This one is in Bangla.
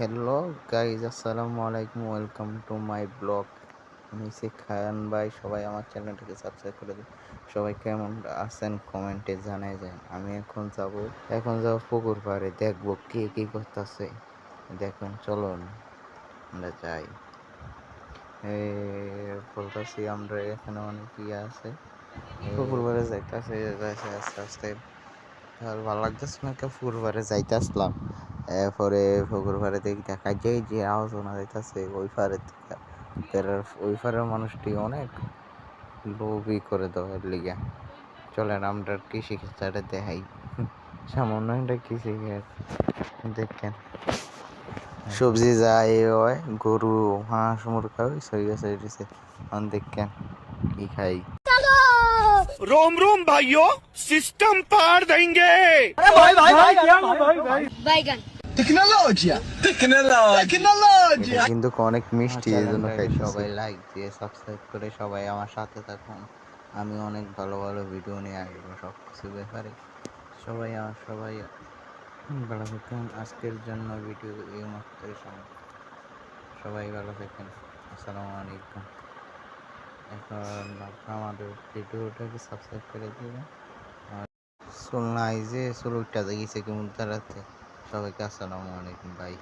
হ্যালো গাইজ, আসসালামু আলাইকুম, ওয়েলকাম টু মাই ব্লগ। আমি খায়ান ভাই, সবাই আমার চ্যানেলটাকে সাবস্ক্রাইব করে দিন। সবাই কেমন আছেন কমেন্টে জানাই যায়। আমি এখন যাব পুকুর পাড়ে, দেখবো কে কি করতেছে। দেখুন, চলুন আমরা যাই। বলতেছি আমরা এখানে অনেক ইয়ে আছে, পুকুর পাড়ে যাইতেছে আস্তে আস্তে। আর ভালো লাগতেছে না, পুকুর পাড়ে যাইতে আসলাম। এরপরে পুকুর পাড়ে দেখি দেখা যায় যে আওয়াজ শোনা যাইতেছে ওই পাড়ের থেকে। ওই পাড়ের মানুষটি অনেক লোভই করে দেওয়ার লিগা। চলেন আমরা কৃষি ক্ষেত্রে দেখাই। সামান্য একটা কৃষি ক্ষেত দেখেন, সবজি যায় হয়, গরু হাঁস মুরগা সই গেছে দেখেন কি খাই। रोम रोम भाइयों, सिस्टम पार देंगे। अरे भाई क्या भाई बैगन टेक्नोलॉजिया टेक्नोलॉजिया কিন্তু অনেক মিষ্টি, এই জন্য সবাই লাইক দিয়ে সাবস্ক্রাইব করে সবাই আমার সাথে থাকুন। আমি অনেক ভালো ভালো ভিডিও নিয়ে আসবো সব কিছু ব্যাপারে। সবাই ভালো থাকুন। আজকের জন্য ভিডিও এই মাত্রই সবাই ভালো থাকেন। আসসালামু আলাইকুম। এখন আমাদের ভিডিওটাকে সাবস্ক্রাইব করে দিবেন। চুল নাই যে চুল উঠটা গেছে কেমন তারাতে। সবাইকে আসসালামু আলাইকুম, বাই।